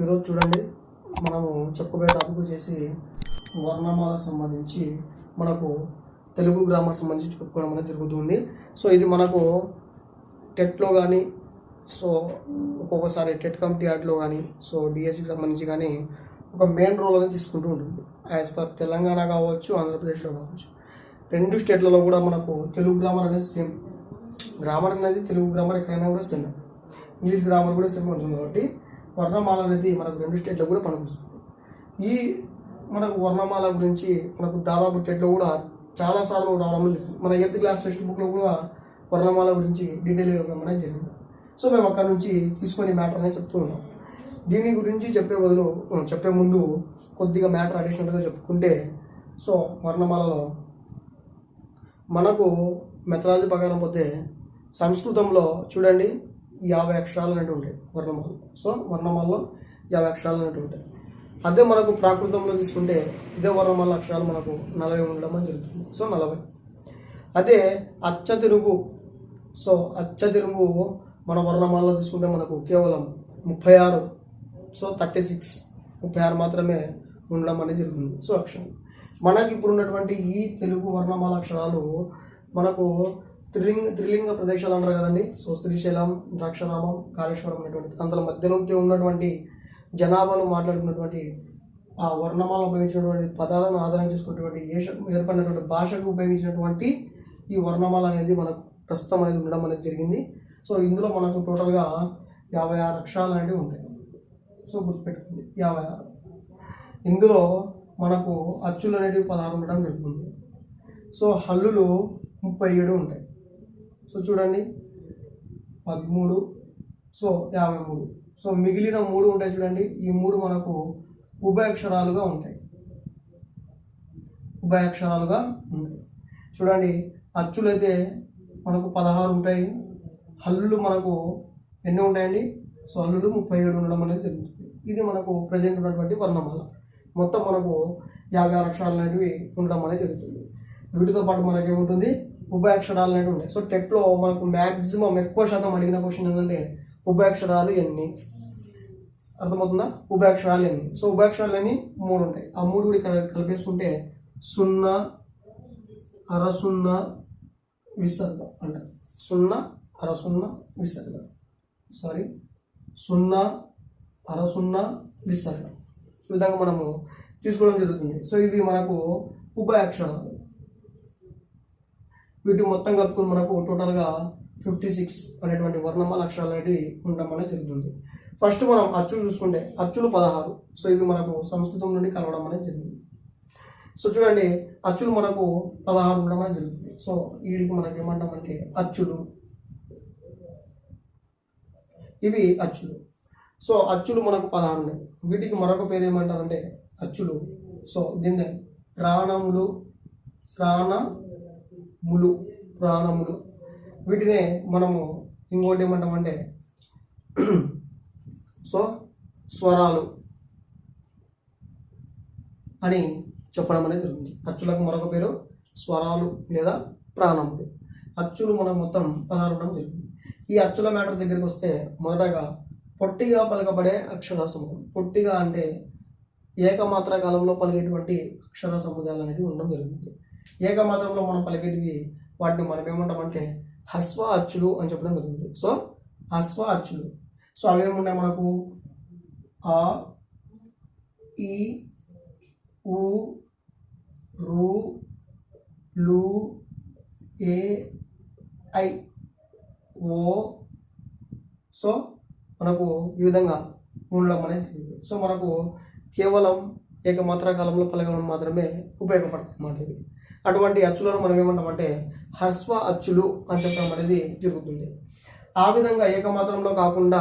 ఈరోజు చూడండి మనము చెప్పుకోబోయే టాపిక్ వచ్చేసి వర్ణమాలకు సంబంధించి మనకు తెలుగు గ్రామర్ సంబంధించి చెప్పుకోవడం అనేది జరుగుతుంది. సో ఇది మనకు టెట్లో కానీ సో ఒక్కొక్కసారి టెట్ కమిటీ యాడ్లో కానీ సో డిఎస్సికి సంబంధించి కానీ ఒక మెయిన్ రోల్ అనేది తీసుకుంటూ ఉంటుంది. యాజ్ పర్ తెలంగాణ కావచ్చు, ఆంధ్రప్రదేశ్లో కావచ్చు, రెండు స్టేట్లలో కూడా మనకు తెలుగు గ్రామర్ అనేది సేమ్. గ్రామర్ అనేది తెలుగు గ్రామర్ ఎక్కడైనా కూడా సేమ్, ఇంగ్లీష్ గ్రామర్ కూడా సేమ్ ఉంటుంది. కాబట్టి వర్ణమాల అనేది మనకు రెండు స్టేట్లో కూడా పనిపిస్తుంది. ఈ మనకు వర్ణమాల గురించి మనకు దాదాపు టెట్లో కూడా చాలాసార్లు రావడం జరిగింది. మన 8th క్లాస్ టెక్స్ట్ బుక్లో కూడా వర్ణమాల గురించి డీటెయిల్గా ఇవ్వడం అనేది జరిగింది. సో మేము అక్కడ నుంచి తీసుకొని మ్యాటర్ అనేది చెప్తూ ఉన్నాం. దీని గురించి చెప్పే ముందు కొద్దిగా మ్యాటర్ అడిషనల్గా చెప్పుకుంటే, సో వర్ణమాలలో మనకు మెథడాలజీ ప్రకారం పోతే సంస్కృతంలో చూడండి 50 అక్షరాలు అనేవి ఉంటాయి వర్ణమాల. సో వర్ణమాలలో 50 అక్షరాలు అనేవి ఉంటాయి. అదే మనకు ప్రాకృతంలో తీసుకుంటే ఇదే వర్ణమాల అక్షరాలు మనకు 40 ఉండడం అని జరుగుతుంది. సో 40. అదే అచ్చ తెలుగు మన వర్ణమాలలో తీసుకుంటే మనకు కేవలం 36, సో 36 మాత్రమే ఉండడం అనేది జరుగుతుంది. సో అక్షరం మనకి ఇప్పుడు ఉన్నటువంటి ఈ తెలుగు వర్ణమాల అక్షరాలు మనకు త్రిలింగ ప్రదేశాలు అంటారు కదండి. సో శ్రీశైలం, ద్రాక్షారామం, కాళేశ్వరం అనేటువంటి ప్రాంతాల మధ్యలో ఉన్నటువంటి జనాభాను మాట్లాడుకున్నటువంటి ఆ వర్ణమాల ఉపయోగించినటువంటి పదాలను ఆధారం చేసుకున్నటువంటి ఏర్పడినటువంటి భాషకు ఉపయోగించినటువంటి ఈ వర్ణమాల అనేది మనకు ప్రస్తుతం అనేది ఉండడం అనేది జరిగింది. సో ఇందులో మనకు టోటల్గా 56 అక్షరాలు అనేవి ఉంటాయి. సో గుర్తుపెట్టుకోండి 56. ఇందులో మనకు అచ్చులు అనేవి 16 ఉండడం జరుగుతుంది. సో హల్లులు 37 ఉంటాయి. సో చూడండి 13, సో 53. సో మిగిలిన 3 ఉంటాయి చూడండి. ఈ 3 మనకు ఉభయాక్షరాలుగా ఉంటాయి. చూడండి అచ్చులు అయితే మనకు 16 ఉంటాయి. హల్లులు మనకు ఎన్ని ఉంటాయండి? సో హల్లులు 37 ఉండడం అనేది జరుగుతుంది. ఇది మనకు ప్రజెంట్ ఉన్నటువంటి వర్ణమాల. మొత్తం మనకు 56 అక్షరాలు అనేవి ఉండడం అనేది జరుగుతుంది. వీటితో పాటు మనకి ఏముంటుంది? ఉభయాక్షరాలు అనేవి ఉంటాయి. సో టెట్లో మనకు మ్యాక్సిమం ఎక్కువ శాతం అడిగిన క్వశ్చన్ ఏంటంటే ఉభయాక్షరాలు ఎన్ని, అర్థమవుతుందా? ఉభయాక్షరాలు ఎన్ని. సో ఉభయాక్షరాలు ఎన్ని 3 ఉంటాయి. ఆ 3 కూడా కలిపేసుకుంటే 0, అర 0, విసర్గ అంటారు. 0, అర 0, విసర్గ. 0, అర 0, విసర్గ. ఈ విధంగా మనము తీసుకోవడం జరుగుతుంది. సో ఇవి మనకు ఉభయాక్షరాలు. వీటి మొత్తం కలుపుకొని మనకు టోటల్గా 56 అనేటువంటి వర్ణమాల అక్షరాలు అనేవి ఉండడం అనేది జరుగుతుంది. ఫస్ట్ మనం అచ్చులు చూసుకుంటే అచ్చులు 16. సో ఇవి మనకు సంస్కృతం నుండి కలవడం అనేది జరిగింది. సో చూడండి అచ్చులు మనకు 16 ఉండడం అనేది జరుగుతుంది. సో వీటికి మనకి ఏమంటామంటే అచ్చులు, ఇవి అచ్చులు. సో అచ్చులు మనకు 16 ఉన్నాయి. వీటికి మరొక పేరు ఏమంటారంటే అచ్చులు. సో దీన్నే ప్రాణములు. వీటినే మనము ఇంకోటి ఏమంటామంటే సో స్వరాలు అని చెప్పడం అనేది జరుగుతుంది. అచ్చులకు మరొక పేరు స్వరాలు లేదా ప్రాణములు. అచ్చులు మనకు మొత్తం 16 ఉండడం జరిగింది. ఈ అచ్చుల మ్యాటర్ దగ్గరికి వస్తే మొదటగా పొట్టిగా పలకబడే అక్షర సముదాయం. పొట్టిగా అంటే ఏకమాత్ర కాలంలో పలికేటువంటి అక్షర సముదాయాలు అనేవి ఉండడం జరుగుతుంది. ఏకమాత్రంలో మనం పలికేటివి వాటిని మనం ఏమంటామంటే హ్రస్వ అచ్చులు అని చెప్పడం జరుగుతుంది. సో హ్రస్వ అచ్చులు. సో అవేమున్నాయి మనకు? ఆ, ఈ, ఊ, రు, లు, ఏ, ఐ, ఓ. సో మనకు ఈ విధంగా ఉండడం అనేది జరిగింది. సో మనకు కేవలం ఏకమాత్ర కాలంలో పలకడం మాత్రమే ఉపయోగపడుతుంది అన్నమాట ఇది. అటువంటి అచ్చులను మనం ఏమంటామంటే హ్రస్వ అచ్చులు అని చెప్పడం అనేది జరుగుతుంది. ఆ విధంగా ఏకమాత్రంలో కాకుండా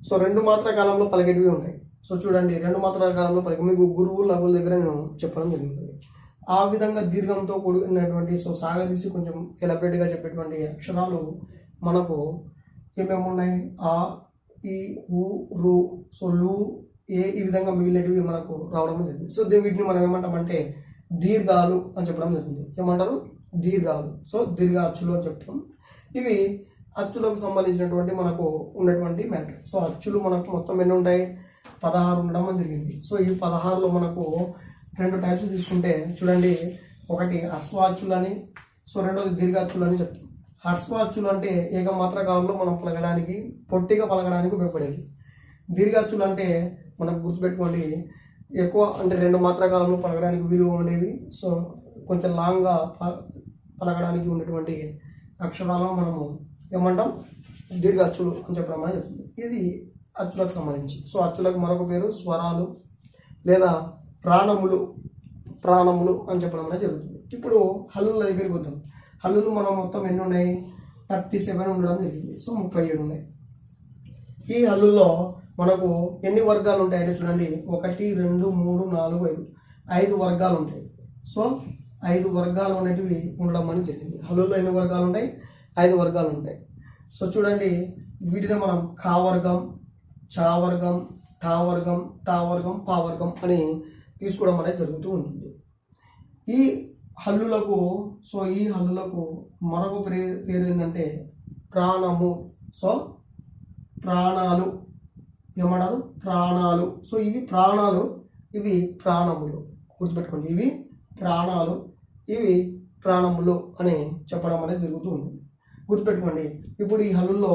సో 2 మాత్ర కాలంలో పలికేటివి ఉంటాయి. సో చూడండి 2 మాత్ర కాలంలో పలికి మీకు గురువు లఘువుల దగ్గర నేను చెప్పడం జరిగింది. ఆ విధంగా దీర్ఘంతో కూడినటువంటి సో సాగదీసి కొంచెం ఎలబెట్గా చెప్పేటువంటి అక్షరాలు మనకు ఏమేమి ఉన్నాయి? ఆ, ఈ, ఊ, రు, సో లు, ఏ, ఈ విధంగా మిగిలినవి మనకు రావడం జరిగింది. సో వీటిని మనం ఏమంటామంటే దీర్ఘాలు అని చెప్పడం జరుగుతుంది. ఏమంటారు? దీర్ఘాలు. సో దీర్ఘ అచ్చులు అని చెప్తాం. ఇవి అచ్చులకు సంబంధించినటువంటి మనకు ఉన్నటువంటి మ్యాటర్. సో అచ్చులు మనకు మొత్తం ఎన్ని ఉంటాయి, 16 ఉండడం అని జరిగింది. సో ఈ 16లో మనకు 2 టైప్స్ తీసుకుంటే చూడండి, ఒకటి హ్రస్వ అచ్చులని, సో రెండోది దీర్ఘ అచ్చులు అని చెప్తాం. హ్రస్వ అచ్చులు అంటే ఏకమాత్ర కాలంలో మనం పలకడానికి, పొట్టిగా పలకడానికి ఉపయోగపడేది. దీర్ఘ అచ్చులు అంటే మనకు గుర్తుపెట్టుకోండి, ఎక్కువ అంటే 2 మాత్ర కాలంలో పలకడానికి వీలుగా ఉండేవి. సో కొంచెం లాంగ్గా పలకడానికి ఉన్నటువంటి అక్షరాలను మనము ఏమంటాం, దీర్ఘ అచ్చులు అని చెప్పడం అనేది చెప్తుంది. ఇది అచ్చులకు సంబంధించి. సో అచ్చులకు మరొక పేరు స్వరాలు లేదా ప్రాణములు అని చెప్పడం అనేది జరుగుతుంది. ఇప్పుడు హల్లుల దగ్గరికి వద్దాం. హల్లులు మనం మొత్తం ఎన్ని ఉన్నాయి, 37 ఉండడం జరిగింది. సో 37 ఉన్నాయి. ఈ హల్లుల్లో మనకు ఎన్ని వర్గాలు ఉంటాయంటే చూడండి, 1 2 3 4 5 5 వర్గాలు ఉంటాయి. సో 5 వర్గాలు అనేటివి ఉండడం అని జరిగింది. హల్లుల్లో ఎన్ని వర్గాలు ఉంటాయి, 5 వర్గాలు ఉంటాయి. సో చూడండి, వీటిని మనం కా వర్గం, చా వర్గం, టా వర్గం, తా వర్గం, పా వర్గం అని తీసుకోవడం అనేది జరుగుతూ ఉంటుంది. ఈ హల్లులకు మరొక పేరు ఏంటంటే ప్రాణము. సో ప్రాణాలు ఏమంటారు, ప్రాణాలు. సో ఇవి ప్రాణాలు, ఇవి ప్రాణములు. గుర్తుపెట్టుకోండి, ఇవి ప్రాణాలు, ఇవి ప్రాణములు అని చెప్పడం అనేది జరుగుతూ ఉంటుంది. గుర్తుపెట్టుకోండి, ఇప్పుడు ఈ హల్లుల్లో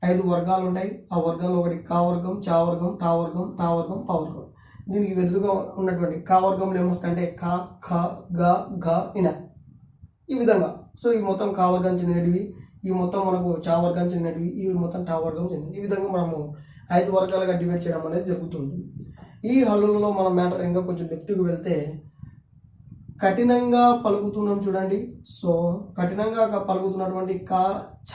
5 వర్గాలు ఉంటాయి. ఆ వర్గాల్లో ఒకటి కా వర్గం, చా వర్గం, టా వర్గం, తా వర్గం, పా వర్గం. దీనికి ఎదురుగా ఉన్నటువంటి కా వర్గంలో ఏమొస్తాయంటే కా, ఖ, గ, ఘ, ఇన, ఈ విధంగా. సో ఈ మొత్తం కా వర్గం చెందినవి, ఈ మొత్తం మనకు చా వర్గం చెందినవి, ఇవి మొత్తం టా వర్గం చెందినవి. ఈ విధంగా మనము 5 వర్గాలుగా డివైడ్ చేయడం అనేది జరుగుతుంది. ఈ హల్లులలో మన మ్యాటర్ ఇంకా కొంచెం డెప్త్కి వెళ్తే, కఠినంగా పలుకుతున్నాం చూడండి. సో కఠినంగా పలుకుతున్నటువంటి క, ఛ,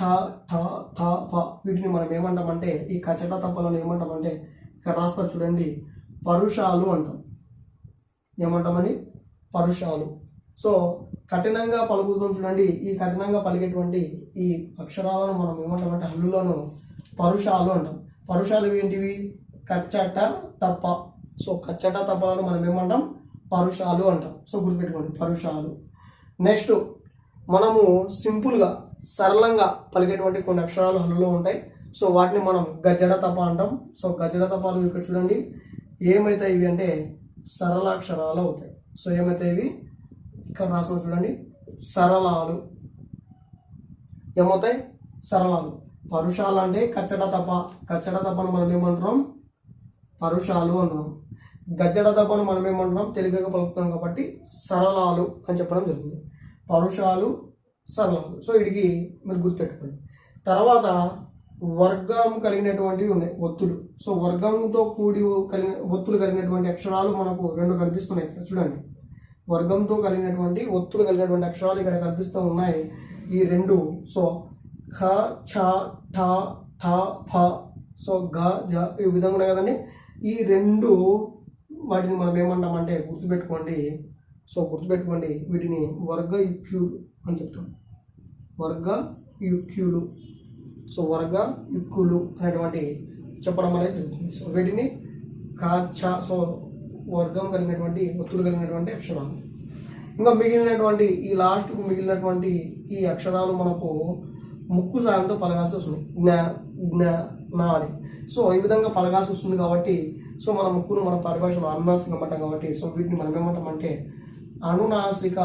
ఠ, థ, ప వీటిని మనం ఏమంటామంటే, ఈ కచట తప్పలను ఏమంటామంటే, ఇక్కడ రాస్తా చూడండి, పరుషాలు అంటాం. ఏమంటామని, పరుషాలు. సో కఠినంగా పలుకుతున్నాం చూడండి, ఈ కఠినంగా పలికేటువంటి ఈ అక్షరాలను మనం ఏమంటామంటే హల్లులను పరుషాలు అంటాం. పరుషాలు ఏంటివి, కచ్చట తప్ప. సో కచ్చట తప్పలను మనం ఏమంటాం, పరుషాలు అంటాం. సో గుర్తుపెట్టుకోండి, పరుషాలు. నెక్స్ట్ మనము సింపుల్గా సరళంగా పలికేటువంటి కొన్ని అక్షరాలు హల్లులో ఉంటాయి. సో వాటిని మనం గజడ తప అంటాం. సో గజడ తపాలు ఇక్కడ చూడండి ఏమవుతాయి ఇవి అంటే సరళాక్షరాలు అవుతాయి. సో ఏమవుతాయి ఇవి, ఇక్కడ రాసిన చూడండి, సరళాలు. ఏమవుతాయి, సరళాలు. పరుషాలు అంటే కచ్చడ తపను మనం ఏమంటున్నాం, పరుషాలు అంటున్నాం. గజ్జడ దప్పను మనం ఏమంటున్నాం, తెలుగుగా పలుకుతున్నాం కాబట్టి సరళాలు అని చెప్పడం జరుగుతుంది. పరుషాలు, సరళాలు. సో వీటికి మీరు గుర్తుపెట్టుకోండి. తర్వాత వర్గం కలిగినటువంటివి ఉన్నాయి, ఒత్తులు. సో వర్గంతో కూడి ఒత్తులు కలిగినటువంటి అక్షరాలు మనకు 2 కనిపిస్తున్నాయి ఇక్కడ చూడండి. వర్గంతో కలిగినటువంటి ఒత్తులు కలిగినటువంటి అక్షరాలు ఇక్కడ కనిపిస్తూ ఉన్నాయి, ఈ 2. సో ఖ, ఛ, ఠ, థ, ఫ. సో గ, జ ఈ విధంగా ఉన్నాయి కదండి. ఈ 2 వాటిని మనం ఏమంటామంటే గుర్తుపెట్టుకోండి, వీటిని వర్గ యుక్యులు అని చెప్తాం. వర్గ యుక్యులు. సో వర్గ యుక్కులు అనేటువంటి చెప్పడం అనేది జరుగుతుంది. సో వీటిని కాచ, సో వర్గం కలిగినటువంటి ఒత్తులు కలిగినటువంటి అక్షరాలు. ఇంకా మిగిలినటువంటి ఈ లాస్ట్కు మిగిలినటువంటి ఈ అక్షరాలు మనకు ముక్కు సాయంతో పలగాల్సి వస్తుంది, జ్ఞ, జ్ఞ, నా అని. సో ఈ విధంగా పలగాల్సి వస్తుంది కాబట్టి, సో మన ముక్కును మన పరిభాషలో అనునాసికం అంటాం కాబట్టి, సో వీటిని మనం ఏమంటామంటే అనునాసిక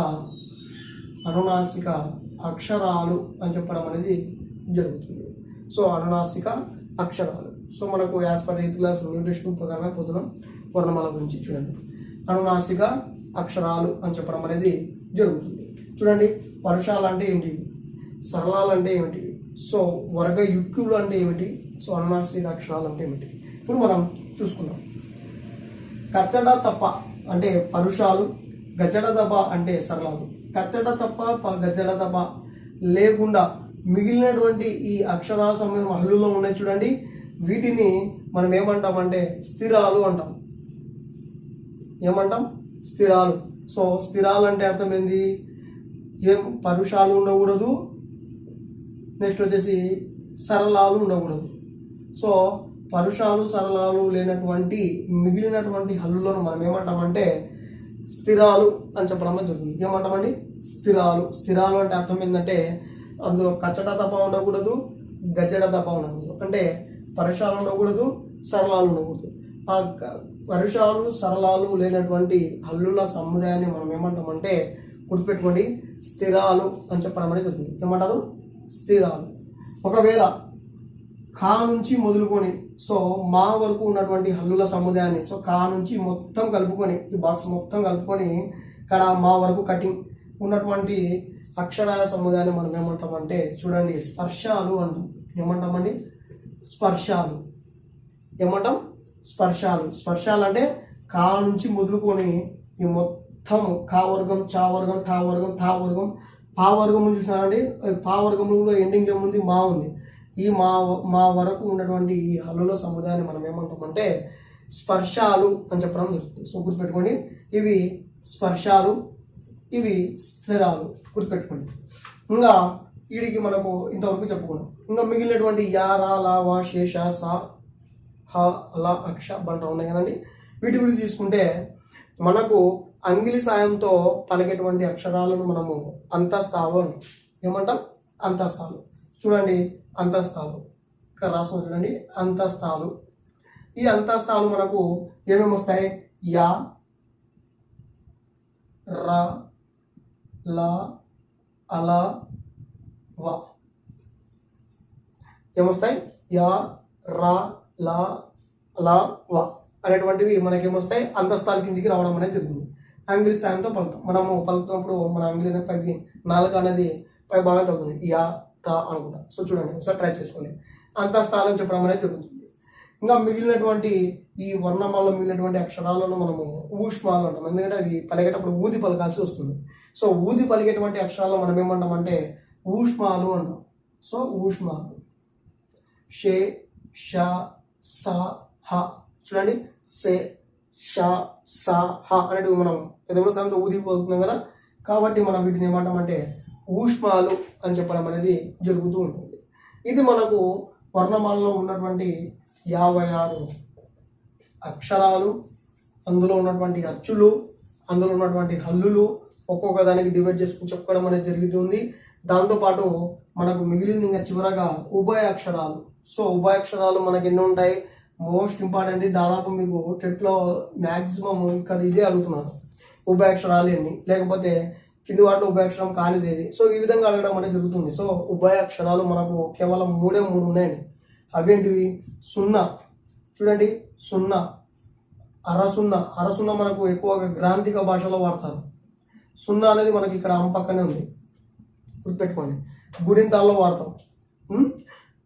అక్షరాలు అని చెప్పడం అనేది జరుగుతుంది. సో అనునాసిక అక్షరాలు. సో మనకు as per 8th class nutrition ప్రకారంగా పోతున్నాం. వర్ణమాల గురించి చూడండి, అనునాసిక అక్షరాలు అని చెప్పడం అనేది జరుగుతుంది. చూడండి, పరుషాలు అంటే ఏంటివి, సరళాలు అంటే ఏమిటి, సో వర్గ యుక్తులు అంటే ఏమిటి, సో అనునాసిక అక్షరాలు అంటే ఏమిటి ఇప్పుడు మనం చూసుకుందాం. కచ్చడ తప్ప అంటే పరుషాలు, గజడ తప్ప అంటే సరళాలు. కచ్చడ తప్ప, గజడ తప్ప లేకుండా మిగిలినటువంటి ఈ అక్షరాల సమయం హల్లులో ఉన్నాయి చూడండి, వీటిని మనం ఏమంటామంటే స్థిరాలు అంటాం. ఏమంటాం, స్థిరాలు. సో స్థిరాలు అంటే అర్థం ఏంది, ఏం పరుషాలు ఉండకూడదు, నెక్స్ట్ వచ్చేసి సరళాలు ఉండకూడదు. సో పరుషాలు, సరళాలు లేనటువంటి మిగిలినటువంటి హల్లులను మనం ఏమంటామంటే స్థిరాలు అని చెప్పడం జరుగుతుంది. ఏమంటామండి, స్థిరాలు. స్థిరాలు అంటే అర్థం ఏంటంటే అందులో కచ్చట తప్ప ఉండకూడదు, గజడ దప ఉండకూడదు. అంటే పరుషాలు ఉండకూడదు, సరళాలు ఉండకూడదు. ఆ పరుషాలు సరళాలు లేనటువంటి హల్లుల సముదాయాన్ని మనం ఏమంటామంటే గుర్తుపెట్టుకోండి స్థిరాలు అని చెప్పడం అనేది జరుగుతుంది. ఏమంటారు? స్థిరాలు. ఒకవేళ కా నుంచి మొదలుకొని సో మా వరకు ఉన్నటువంటి హల్లుల సముదాయాన్ని సో కా నుంచి మొత్తం కలుపుకొని ఈ బాక్స్ మొత్తం కలుపుకొని ఇక్కడ మా వరకు కటింగ్ ఉన్నటువంటి అక్షరాల సముదాయాన్ని మనం ఏమంటామంటే చూడండి స్పర్శాలు అంటాం. ఏమంటామండి? స్పర్శాలు. ఏమంటాం? స్పర్శాలు. స్పర్శాలు అంటే కా నుంచి మొదలుకొని ఈ మొత్తం కా వర్గం, చా వర్గం, టా వర్గం, తా వర్గం, పా వర్గం చూసారండి. పా వర్గంలో కూడా ఎండింగ్ ఏముంది? మా ఉంది. ఈ మా వరకు ఉన్నటువంటి ఈ హల్లుల సముదాయాన్ని మనం ఏమంటామంటే స్పర్శాలు అని చెప్పడం జరుగుతుంది. సో గుర్తుపెట్టుకోండి ఇవి స్పర్శాలు, ఇవి స్థిరాలు. గుర్తుపెట్టుకోండి. ఇంకా వీడికి మనకు ఇంతవరకు చెప్పుకున్నాం. ఇంకా మిగిలినటువంటి యా, రా, లా, వా, శేష, సా, హ, ల, అక్ష, బంట ఉన్నాయి కదండి. వీటి గురించి తీసుకుంటే మనకు అంగిలి సాయంతో పలికేటువంటి అక్షరాలను మనము అంతస్తాలు అని ఏమంటాం? అంతస్తాలు. చూడండి అంతస్తాలు ఇక్కడ రాసిన చూడండి అంతస్తాలు. ఈ అంతస్తాలు మనకు ఏమేమి వస్తాయి? యా, రా, లా, అల, వా. ఏమొస్తాయి? యా, రా, లా, లా, వా అనేటువంటివి మనకేమొస్తాయి? అంతస్తాల కిందికి రావడం అనేది జరుగుతుంది. అంగిలి స్థానంతో పలుకుతాం. మనము పలుకుతున్నప్పుడు మన అంగిలి పైకి నాలుక అనేది పై బాగా తగ్గుతుంది. యా, రా అనుకుంటా. సో చూడండి ఒకసారి ట్రై చేసుకోండి. అంతస్తాలను చెప్పడం అనేది జరుగుతుంది. ఇంకా మిగిలినటువంటి ఈ వర్ణమాలలో మిగిలినటువంటి అక్షరాలను మనము ఊష్మాలు అంటాం. ఎందుకంటే అవి పలికేటప్పుడు ఊది పలకాల్సి వస్తుంది. సో ఊది పలికేటువంటి అక్షరాలను మనం ఏమంటామంటే ఊష్మాలు అంటాం. సో ఊష్మాలు. షే, ష, స, హ. చూడండి సే, ష, స, హ అనేటివి మనం పెద్దల సాయంతో ఊది పలుకుతున్నాం కదా. కాబట్టి మనం వీటిని ఏమంటామంటే ఊష్మాలు అని చెప్పడం అనేది జరుగుతూ ఉంటుంది. ఇది మనకు వర్ణమాలలో ఉన్నటువంటి 56 అక్షరాలు, అందులో ఉన్నటువంటి అచ్చులు, అందులో ఉన్నటువంటి హల్లులు ఒక్కొక్క దానికి డివైడ్ చేసుకుని చెప్పుకోవడం అనేది జరుగుతుంది. దాంతోపాటు మనకు మిగిలింది ఇంకా చివరగా ఉభయ అక్షరాలు. సో ఉభయ అక్షరాలు మనకి ఎన్ని ఉంటాయి? Most important. దాదాపు మీకు టెట్లో మ్యాక్సిమం ఇక్కడ ఇదే అడుగుతున్నారు. ఉభయ అక్షరాలు ఎన్ని, లేకపోతే కింది వాటిలో ఉభయాక్షరం కానిది ఏది. సో ఈ విధంగా అడగడం అనేది జరుగుతుంది. సో ఉభయ అక్షరాలు మనకు కేవలం 3 ఉన్నాయండి. అవేంటివి? సున్నా. చూడండి సున్నా, అరసున్నా. అరసున్నా మనకు ఎక్కువగా గ్రాంథిక భాషలో వాడతారు. సున్నా అనేది మనకి ఇక్కడ పక్కనే ఉంది, గుర్తుపెట్టుకోండి. గుడింతాల్లో వాడతాం.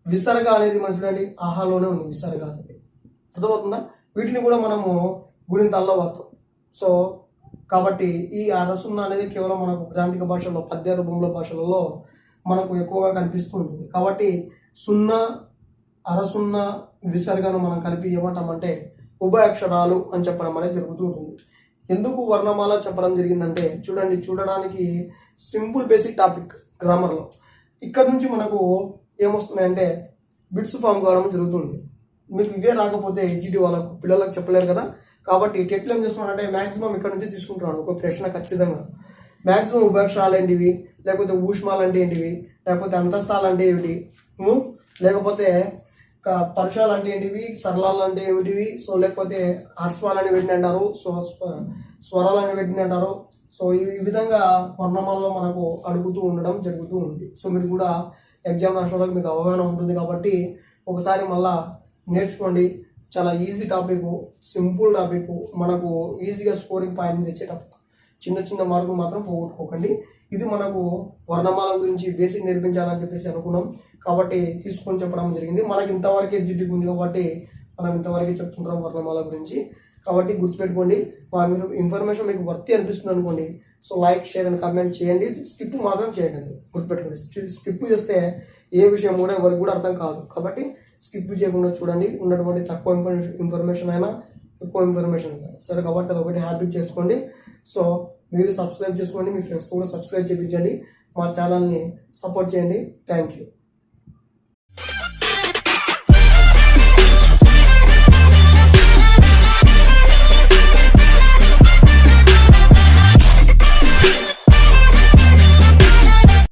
విసర్గ అనేది మనం చూడండి ఆహాలోనే ఉంది. విసర్గ అనేది అర్థమవుతుందా? వీటిని కూడా మనము గుడింతాల్లో వాడతాం. సో కాబట్టి ఈ అరసున్నా అనేది కేవలం మనకు గ్రాంథిక భాషలో పద్య రూపంలో భాషలలో మనకు ఎక్కువగా కనిపిస్తూ ఉంటుంది. కాబట్టి సున్నా, అరసున్నా, విసర్గను మనం కలిపి ఏమంటామంటే ఉభయ అక్షరాలు అని చెప్పడం అనేది జరుగుతూ ఉంటుంది. ఎందుకు వర్ణమాల చెప్పడం జరిగిందంటే చూడండి, చూడడానికి సింపుల్ బేసిక్ టాపిక్ గ్రామర్లో. ఇక్కడ నుంచి మనకు ఏమొస్తున్నాయంటే బిట్స్ ఫామ్ కావడం జరుగుతుంది. మీకు ఇవే రాకపోతే ఎడ్జిటి వాళ్ళకు పిల్లలకు చెప్పలేరు కదా. కాబట్టి టెట్లో ఏం చేస్తున్నానంటే మ్యాక్సిమం ఇక్కడ నుంచి తీసుకుంటున్నాను ఒక ప్రశ్న ఖచ్చితంగా. మ్యాక్సిమం ఉభయాక్షరాలు ఏంటివి, లేకపోతే ఊష్మాలు అంటే ఏంటివి, లేకపోతే అంతస్తాలు అంటే ఏమిటి, లేకపోతే పరుషాలు అంటే ఏంటివి, సరళాలు అంటే ఏమిటివి, సో లేకపోతే హర్స్వాలు అని వీటిని అంటారు, సో స్వరాలు అని వీటిని అంటారు. సో ఈ విధంగా వర్ణమాలలో మనకు అడుగుతూ ఉండడం జరుగుతూ ఉంది. సో మీరు కూడా ఎగ్జామ్ రాసుకోవడానికి మీకు అవగాహన ఉంటుంది. కాబట్టి ఒకసారి మళ్ళా నేర్చుకోండి. చాలా ఈజీ టాపిక్, సింపుల్ టాపిక్, మనకు ఈజీగా స్కోరింగ్ పాయింట్ తెచ్చే టాపిక్. చిన్న చిన్న మార్కులు మాత్రం పోగొట్టుకోకండి. ఇది మనకు వర్ణమాల గురించి బేసిక్ నేర్పించాలని చెప్పేసి అనుకున్నాం. కాబట్టి తీసుకొని చెప్పడం జరిగింది. మనకి ఇంతవరకే ఎడ్జిటిక్ ఉంది కాబట్టి మనం ఇంతవరకే చెప్తుంటాం వర్ణమాల గురించి. కాబట్టి గుర్తుపెట్టుకోండి. మీరు ఇన్ఫర్మేషన్ మీకు వర్తి అనిపిస్తుంది అనుకోండి, so like, share and comment చేయండి. స్కిప్ మాత్రం చేయకండి. గుర్తుపెట్టుకోండి, స్కిప్ చేస్తే ఏ విషయం కూడా ఎవరికి కూడా అర్థం కాదు. కాబట్టి స్కిప్ చేయకుండా చూడండి. ఉన్నటువంటి తక్కువ ఇన్ఫర్మేషన్ అయినా ఎక్కువ ఇన్ఫర్మేషన్ అయినా సరే. కాబట్టి అది ఒకటి హ్యాబిట్ చేసుకోండి. సో మీరు సబ్స్క్రైబ్ చేసుకోండి, మీ ఫ్రెండ్స్తో కూడా సబ్స్క్రైబ్ చేయించండి, మా ఛానల్ని సపోర్ట్ చేయండి. Thank you.